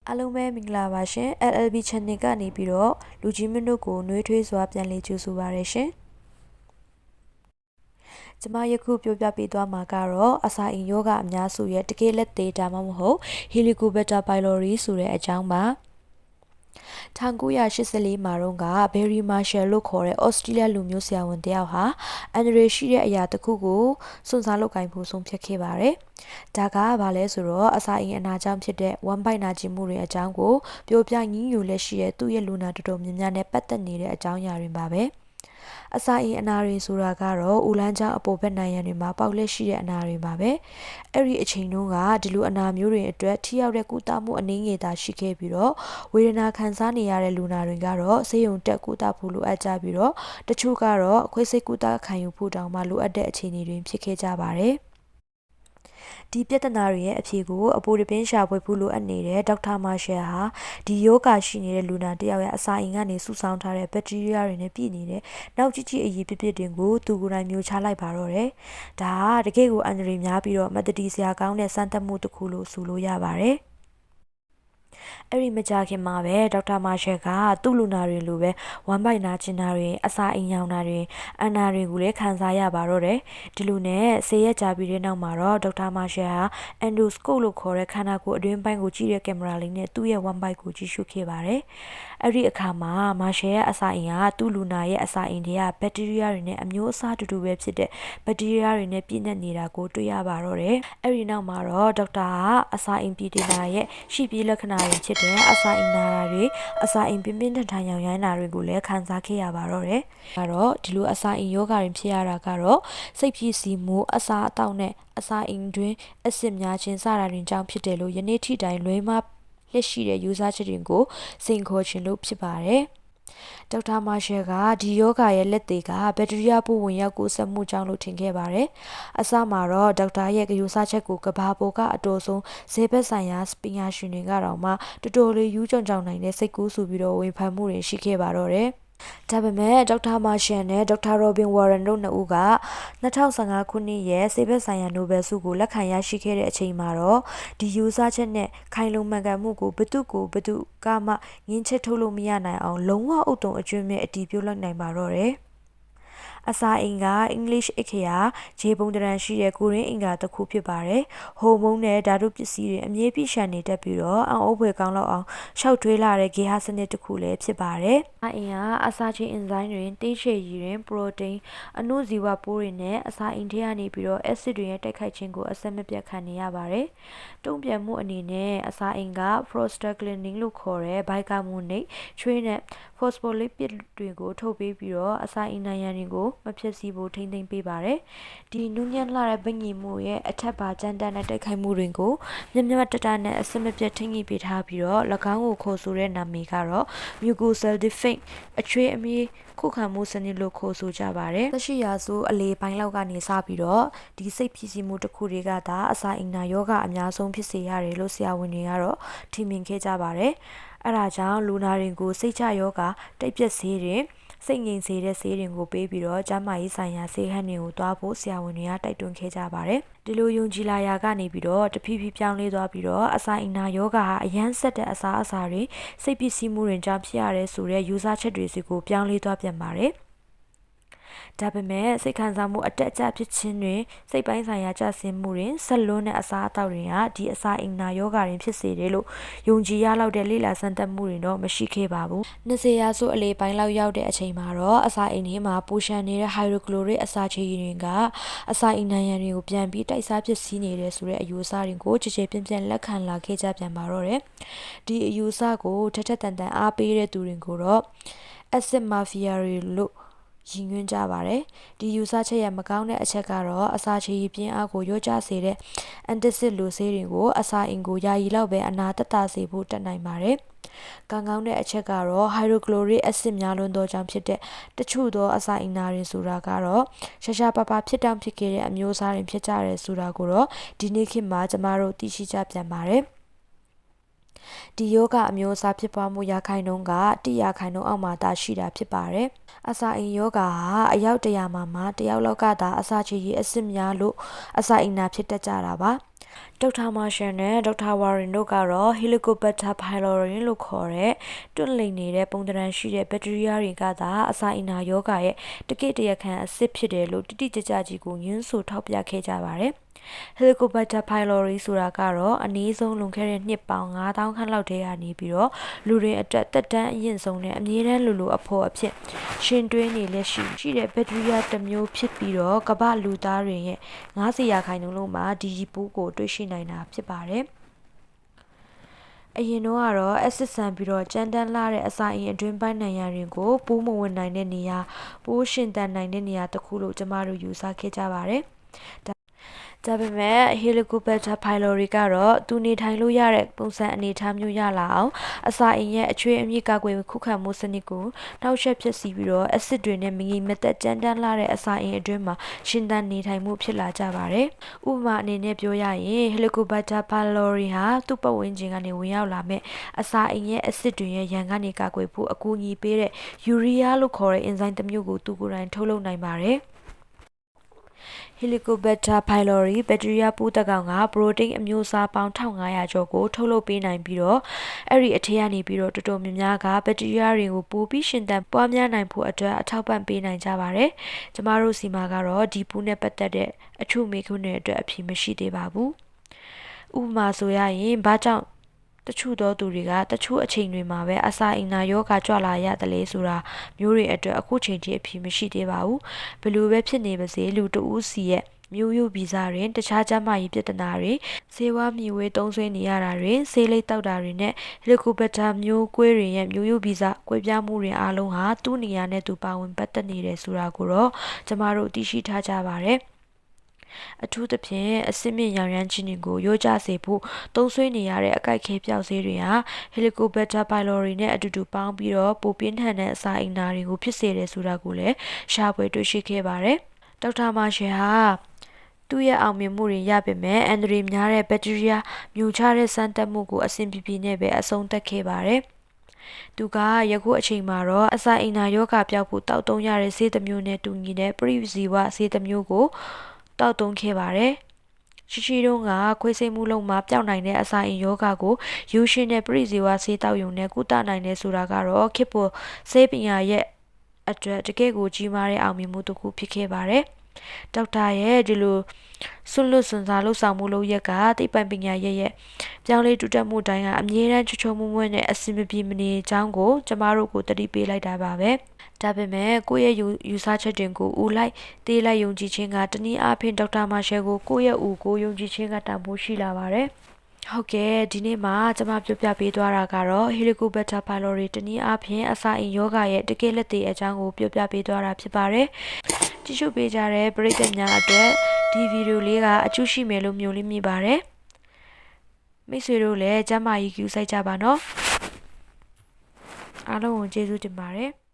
အားလုံးပဲမင်္ဂလာပါရှင် LLB channel ကနေပြီးတော့လူကြီးမင်းတို့ကိုနှွေးထွေးစွာပြန်လည်ကြိုဆိုပါရရှင်ကျမယခုပြောပြပေးသွားမှာကတော့အစာအိမ်ယောဂအများစုရဲ့တကယ်လက်သေးဒါမှမဟုတ် Helicobacter pylori ဆိုတဲ့အကြောင်းပါ1984မှာတော့ကဘယ်ရီမာရှယ်လို့ခေါ်တဲ့ဩစတြေးလျလူမျိုးဆရာဝန်တယောက်ဟာအန်ဒရီရှိတဲ့အရာတစ်ခုကိုစွန့်စားလုပ်ကိုင်ဖို့ဆုံးဖြတ်ခဲ့ပါတယ်။ဒါကဘာလဲဆိုတော့အစာအိမ်အနာကြောင့်ဖြစ်တဲ့ဝမ်းပိုက်နာကျင်မှုတွေအကြောင်းကိုပြောပြညင်းညူလက်ရှိတဲ့သူ့ရဲ့လူနာတော်တော်များများနဲ့ပတ်သက်နေတဲ့အကြောင်းအရာတွေပါပဲ။အစာအိမ်အနာတွေဆိုတာကတော့ဦးလန်းချောင်းအပေါ်ဘက်နိုင်ငံတွေမှာပေါက်လက်ရှိတဲ့အနာတွေပါပဲအဲ့ဒီအချိန်တုန်းကဒီလိုအနာမျိုးတွေအတွက်ထိရောက်တဲ့ကုသမှုအနည်းငယ်သာရှိခဲ့ပြီးတော့ဝေဒနာခံစားနေရတဲ့လူနာတွေကတော့ဆေးရုံတက်ကုသဖို့လိုအပ်ကြပြီးတော့တချို့ကတော့ခွေးစိတ်ကုသခံယူဖို့တောင်မှလိုအပ်တဲ့အခြေအနေတွေဖြစ်ခဲ့ကြပါတယ်ဒီပြဿနာတွေရဲ့အဖြေကိုအပိုတပင်းရှာဖွေဖို့လိုအပ်နေတဲ့ဒေါက်တာမာရှယ်ဟာဒီယောဂရှိနေတဲ့လူနာတယောက်ရဲ့အစာအိမ်ကနေစုဆောင်းထားတဲ့ဘက်တီးရီးယားတွေနဲ့ပြည့်နေတဲ့နောက်ကြီးကြီးအရေးပြည့်တွေကိုသူကိုယ်တိုင်မျိုးချလိုက်ပါတော့တယ်။ဒါကတကယ့်ကိုအန္တရာယ်များပြီးတော့မတတိစရာကောင်းတဲ့စမ်းသပ်မှုတစ်ခုလို့ဆိုလို့ရပါတယ်။အဲ့ဒီမကြခင်မှာပဲဒေါက်တာမာရှယ်ကသူ့လူနာတွေလိုပဲဝမ်းပိုက်နာကျင်နာတွေအစာအိမ်ရောင်နာတွေအနာတွေကိုလည်းခံစားရပါတော့တယ်ဒီလိုနဲ့ဆေးရက်ကြာပြီးတဲ့နောက်မှာတော့ဒေါက်တာမာရှယ်ဟာအန်ဒိုစကိုပ်လို့ခေါ်တဲ့ခန္ဓာကိုယ်အတွင်းပိုင်းကိုကြည့်တဲ့ကင်မရာလေးနဲ့သူ့ရဲ့ဝမ်းပိုက်ကိုကြည့်ရှုခဲ့ပါတယ်အဲ့ဒီအခါမှာမာရှယ်ရဲ့အစာအိမ်ကသူ့လူနာရဲ့အစာအိမ်တွေကဘက်တီးရီးယားတွေနဲ့အမျိုးအစားတူတူပဲဖြစ်တဲ့ဘက်တီးရီးယားတွေနဲ့ပြည့်နေနေတာကိုတွေ့ရပါတော့တယ်အဲ့ဒီနောက်မှာတော့ဒေါက်တာကအစာအိမ်ပြည်နာရဲ့ရှိပြီးလက္ခဏာတွေဖြစ်တဲ့အစာအိမ်နာတာတွေအစာအိမ်ပြင်းပြင်းထန်ထန်ရောင်ရိုင်းတာတွေကိုလည်းခံစားခဲ့ရပါတော့တယ်။ဒါတော့ဒီလိုအစာအိမ်ယောဂတွေဖြစ်ရတာကတော့စိတ်ဖြစ်စီမှုအစာအသောက်နဲ့အစာအိမ်တွင်းအဆစ်များခြင်းစတာတွေကြောင့်ဖြစ်တယ်လို့ယနေ့ထိတိုင်လွဲမလက်ရှိတဲ့ယူဆချက်တွေကိုစိန်ခေါ်ခြင်းလို့ဖြစ်ပါတယ်။ဒေါက်တာမာရှယ်ကဒီယောဂရဲ့လက်သေးကဘက်တီးရီးယားပိုးဝင်ရောက်ကူးစက်မှုကြောင့်လို့ထင်ခဲ့ပါတယ်။အစမှာတော့ဒေါက်တာရဲ့ယူဆချက်ကိုကဘာပိုကအတော်ဆုံးဇေဘက်ဆိုင်ရာပညာရှင်တွေကတော့မှတော်တော်လေးယူးကြောင်နိုင်တဲ့စိတ်ကူးဆိုပြီးတော့ဝေဖန်မှုတွေရှိခဲ့ပါတော့တယ်။ဒါပေမဲ့ဒေါက်တာမာရှယ်နဲ့ဒေါက်တာရောဘင်ဝါရန်တို့နှစ်ဦးက2015ခုနှစ်ရဲ့ဆေးဘက်ဆိုင်ရာနိုဘယ်ဆုကိုလက်ခံရရှိခဲ့တဲ့အချိန်မှာတော့ဒီယူဆချက်နဲ့ခိုင်လုံမှန်ကန်မှုကိုဘသူကမှငင်းချက်ထုတ်လို့မရနိုင်အောင်လုံးဝအုတ်တုံအကျွမ်းမဲ့အတီးပြုတ်လိုက်နိုင်ပါတော့တယ်အစာအိမ်ကအင်္ဂလိပ်အခရာဂျေပုံတရန်ရှိတဲ့ကိုရင်းအင်္ဂါတစ်ခုဖြစ်ပါတယ်။ဟိုမုန်းနဲ့ဓာတုပစ္စည်းတွေအမြဲပြည့်ရှံနေတတ်ပြီးတော့အံ့ဩဖွယ်ကောင်းလောက်အောင်ရှောက်ထွေးလာတဲ့ဂေဟစနစ်တစ်ခုလည်းဖြစ်ပါတယ်။အအိမ်ကအစာချေအင်ဇိုင်းတွေတိတ်ရှည်ရည်တွင်ပရိုတိန်းအနုဇီဝပိုးတွေနဲ့အစာအိမ်ထဲကနေပြီးတော့အက်ဆစ်တွေရဲ့တိုက်ခိုက်ခြင်းကိုအဆက်မပြတ်ခံနေရပါတယ်။တုံ့ပြန်မှုအနေနဲ့အစာအိမ်က prostaglandin လို့ခေါ်တဲ့ဘိုက်ကာမိုနိတ်ချွေးနဲ့ phospholipid တွေကိုထုတ်ပေးပြီးတော့အစာအိမ်နိုင်ရန်တွေကိုမဖြစ်စီဖို့ထိမ့်သိမ့်ပေးပါတယ်။ဒီနူးညံ့လာတဲ့ဗညင်မှုရဲ့အထက်ပါကြမ်းတမ်းတဲ့တိုက်ခိုက်မှုတွေကိုမြတ်မြတ်တတနဲ့အစမပြတ်ထိမ့်ညှိပေးထားပြီးတော့၎င်းကိုခေါ်ဆိုတဲ့နာမည်ကတော့ mucocellular အချွေးအမြီးခုခံမှုစနစ်လို့ခေါ်ဆိုကြပါတယ်။သက်ရှိရာစုအလေပိုင်းလောက်ကနေစပြီးတော့ဒီစိတ်ဖြစ်စီမှုတစ်ခုတွေကသာအစာအိမ်နာယောဂအများဆုံးဖြစ်စေရတယ်လို့ဆရာဝန်တွေကတော့ထင်မြင်ခဲ့ကြပါတယ်။အဲဒါကြောင့်လူနာတွေကိုစိတ်ချယောဂတိတ်ပြက်စေးတွေစိတ်ငြိမ်စေတဲ့ဆေးတွေကိုပေးပြီးတော့ကျန်းမာရေးဆိုင်ရာဆေးဟန်တွေကိုတွားဖို့ဆရာဝန်တွေကတိုက်တွန်းခဲ့ကြပါတယ်။ဒီလိုယုံကြည်လာရာကနေပြီးတော့တဖြည်းဖြည်းပြောင်းလဲသွားပြီးတော့အစာအိမ်နာယောဂဟာအရန်ဆက်တဲ့အစာတွေစိတ်ပစ္စည်းမှုတွေကြောင့်ဖြစ်ရတဲ့ဆိုတဲ့ယူဆချက်တွေစီကိုပြောင်းလဲသွားပြန်ပါတယ်။ဒါပေမဲ့စိတ်ခံစားမှုအတက်အကျဖြစ်ခြင်းတွေစိတ်ပိုင်းဆိုင်ရာကျဆင်းမှုတွေဆက်လွန်းတဲ့အစာအသောက်တွေကဒီအစာအိမ်နာယောဂါတွေဖြစ်စေတယ်လို့ယုံကြည်ရလောက်တဲ့လေ့လာစမ်းသပ်မှုတွေတော့မရှိခဲ့ပါဘူး20ရာစုအလေပိုင်းလောက်ရောက်တဲ့အချိန်မှာတော့အစာအိမ်တွေမှာပူရှံနေတဲ့ဟိုက်ဒရိုကလိုရစ်အစာချေရည်တွေကအစာအိမ်နိုင်ရန်တွေကိုပြန်ပြီးတိုက်စားဖြစ်စီးနေတယ်ဆိုတဲ့အယူအဆတွေကိုကြည်ကြဲပြင်းပြင်းလက်ခံလာခဲ့ကြပြန်ပါတော့တယ်ဒီအယူအဆကိုထက်ထက်တန်တန်အားပေးတဲ့သူတွေကိုတော့ acid mafia တွေလို့ရင်ငွန်းကြပါတယ်ဒီယူဆချက်ရဲ့မကောင်းတဲ့အချက်ကတော့အစာချေရည်ပြင်းအားကိုရောကျစေတဲ့အန်တစစ်လိုဆေးတွေကိုအစာအိမ်ကိုယာယီလောက်ပဲအနာတက်တာစေဖို့တက်နိုင်ပါတယ်ကောင်းတဲ့အချက်ကတော့ဟိုက်ဒရိုကလိုရစ်အက်ဆစ်များလွန်းသောကြောင့်ဖြစ်တဲ့တချို့သောအစာအိမ်နာတွေဆိုတာကတော့ရှားပါဖြစ်တောင်ဖြစ်ခဲ့တဲ့အမျိုးအစားတွေဖြစ်ကြတယ်ဆိုတာကိုတော့ဒီနေ့ခေတ်မှာကျမတို့သိရှိကြပြန်ပါတယ်ဒီယောဂအမျိုးအစားဖြစ်ပွားမှုရာခိုင်နှုန်းက100%အောက်မှာသာရှိတာဖြစ်ပါတယ်။အစာအိမ်ယောဂဟာအယောက်100မှာတယောက်လောက်ကသာအစာချေရည်အဆစ်များလို့အစာအိမ်နာဖြစ်တတ်ကြတာပါ ဒေါက်တာမာရှယ်နဲ့ဒေါက်တာဝါရင်တို့ကတော့ Helicobacter pylori လို့ခေါ်တဲ့တွန့်လိန်နေတဲ့ပုံသဏ္ဍာန်ရှိတဲ့ဘက်တီးရီးယားတွေကသာအစာအိမ်နာရောဂါရဲ့တကယ့်တရားခံအစစ်ဖြစ်တယ်လို့တိတိကျကျကြီးကိုညွှန်းဆိုထောက်ပြခဲ့ကြပါတယ်။ Helicobacter pylori ဆိုတာကတော့အနည်းဆုံးလွန်ခဲ့တဲ့နှစ်ပေါင်း9000ခန့်လောက်တည်းကနေပြီးတော့လူတွေအတွက်တက်တန်းအရင်ဆုံးနဲ့အမြဲတမ်းလိုအဖို့အဖြစ်ရှင်တွင်းနေလက်ရှိတဲ့ဘက်တီးရီးယားတစ်မျိုးဖြစ်ပြီးတော့ကမ္ဘာလူသားတွေရဲ့90%လုံးမှာဒီပိုးကိုတွေ့ရှိနိုင်တာဖြစ်ပါတယ်။အရင်တော့ကတော့အစစ်ဆန်ပြီးတော့ကြမ်းတမ်းလှတဲ့အစာအိမ်အတွင်းပိုင်းနံရံတွေကိုပိုးမဝင်နိုင်တဲ့နေရာပိုးရှင်သန်နိုင်တဲ့နေရာတစ်ခုလို့ကျမတို့ယူဆခဲ့ကြပါတယ်။ဒါပေမဲ့ Helicobacter pylori ကတော့သူနေထိုင်လို့ရတဲ့ပုံစံအနေအထားမျိုးရလာအောင်အစာအိမ်ရဲ့အချွေအမြစ်ကာကွယ်ခုခံမှုစနစ်ကိုနှောက်ယှက်ဖြစ်စီပြီးတော့အဆစ်တွေနဲ့မငြိမ်မသက်ကြမ်းတမ်းလှတဲ့အစာအိမ်အတွင်းမှာရှင်သန်နေထိုင်မှုဖြစ်လာကြပါတယ်။ဥပမာအနေနဲ့ပြောရရင် Helicobacter pylori ဟာသူ့ပတ်ဝန်းကျင်ကနေဝင်ရောက်လာမဲ့အစာအိမ်ရဲ့အဆစ်တွေရဲ့ရန်ကနေကာကွယ်ဖို့အကူအညီပေးတဲ့ urea လို့ခေါ်တဲ့အင်ဇိုမ်တစ်မျိုးကိုသူကိုယ်တိုင်ထုတ်လုပ်နိုင်ပါတယ်။ Helicobacter pylori ဘက်တီးရီးယားပိုးတစ်ကောင်ကပရိုတိန်းအမျိုးအစားပေါင်း1500ကျော်ကိုထုတ်လုပ်ပေးနိုင်ပြီးတော့အဲ့ဒီအထက်ကနေပြီးတော့တော်တော်များများကဘက်တီးရီးယားတွေကိုပိုးပြီးရှင်သန်ပွားများနိုင်ဖို့အတွက်အထောက်ပံ့ပေးနိုင်ကြပါတယ်။ကျမတို့စီမှာကတော့ဒီပိုးနဲ့ပတ်သက်တဲ့အထုမေခွန်းတွေအတွက်အဖြေမရှိသေးပါဘူး။ဥပမာဆိုရရင်ဘာကြောင့်တချို့သောသူတွေကတချို့အချိန်တွေမှာပဲအစာအိမ်နာရောဂါကြွလာရတယ်လေဆိုတာမျိုးတွေအတွက်အခုချိန်ထိအဖြေမရှိသေးပါဘူးဘယ်လိုပဲဖြစ်နေပါစေလူတဦးစီရဲ့မျိုးရိုးဗီဇတွင်တခြားကျန်းမာရေးပြဿနာတွေဆေးဝါးမြဝေသုံးစွဲနေရတာတွေဆေးလိပ်တောက်တာတွေနဲ့ Helicobacter မျိုးကွဲတွေရဲ့မျိုးရိုးဗီဇကွဲပြားမှုတွေအားလုံးဟာသူ့နေရာနဲ့သူပါဝင်ပတ်သက်နေတယ်ဆိုတာကိုတော့ကျမတို့သိရှိထားကြပါတယ်အထူးသဖြင့်အစစ်မြင့်ရောင်ရမ်းခြင်းတွေကိုရိုးကျစေဖို့သုံးစွဲနေရတဲ့အကိုက်ခဲပြောက်ဆေးတွေဟာ Helicobacter pylori နဲ့အတူတူပေါင်းပြီးတော့ပိုပြင်းထန်တဲ့အစာအိမ်နာတွေကိုဖြစ်စေတယ်ဆိုတာကိုလည်းရှာဖွေတွေ့ရှိခဲ့ပါတယ်။ဒေါက်တာမာရှယ်ဟာသူ့ရဲ့အောင်မြင်မှုတွေရပေမဲ့အန်ဒရီများတဲ့ဘက်တီးရီးယားမျိုးချတဲ့စမ်းသပ်မှုကိုအဆင်ပြေနဲ့ပဲအဆုံးသတ်ခဲ့ပါတယ်။သူကယခုအချိန်မှာတော့အစာအိမ်နာရောဂါပျောက်ဖို့တောက်သုံးရတဲ့ဆေးတစ်မျိုးနဲ့တူညီတဲ့ပရိဇီဝဆေးတစ်မျိုးကိုတောက်သုံးခဲ့ပါတယ်။ရှိတုန်းကခွေးစိတ်မှုလုံးမှာပျောက်နိုင်တဲ့အစာအိမ်ယောဂကိုယူရှင်တဲ့ပရိဇီဝဆေးတောက်ယုံနဲ့ကုသနိုင်တယ်ဆိုတာကတော့ခေတ်ပေါ်ဆေးပညာရဲ့အတွက်တကယ့်ကိုကြီးမားတဲ့အောင်မြင်မှုတစ်ခုဖြစ်ခဲ့ပါတယ်။ဒေါက်တာရဲ့ဒီလိုဆွလွတ်စွန်စားလှုပ်ဆောင်မှုလုပ်ရက်ကသိပ္ပံပညာရဲ့ပြောင်းလဲတိုးတက်မှုတိုင်းကအမြဲတမ်းချွတ်ချောမွေ့မွေ့နဲ့အဆင်မပြေမနေကြောင်းကိုကျမတို့ကိုတတိပေးလိုက်တာပါပဲ။ဒါပေမဲ့ကိုယ့်ရဲ့ယူဆချက်တွေကိုဦးလိုက်သေးလိုက်ယုံကြည်ခြင်းကတနည်းအားဖြင့်ဒေါက်တာမာရှယ်ကိုကိုယ့်ရဲ့ဦးကိုယုံကြည်ခြင်းကတန်ဖိုးရှိလာပါတယ်။ဟုတ်ကဲ့ဒီနေ့မှာကျွန်မပြောပြပေးသွားတာကတော့ Helicobacter pylori တနည်းအားဖြင့်အစာအိမ်ယောဂရဲ့တကယ်လက်သေးအကြောင်းကိုပြောပြပေးသွားတာဖြစ်ပါတယ်။ကြည့်ရှုပေးကြတဲ့ပရိသတ်များအတွက်ဒီဗီဒီယိုလေးကအကျိုးရှိမယ်လို့မျှော်လင့်မိပါတယ်။မိတ်ဆွေတို့လည်းကျမ်းမာရေးကြိုးစိုက်ကြပါနော်။အားလုံးကိုကျေးဇူးတင်ပါတယ်။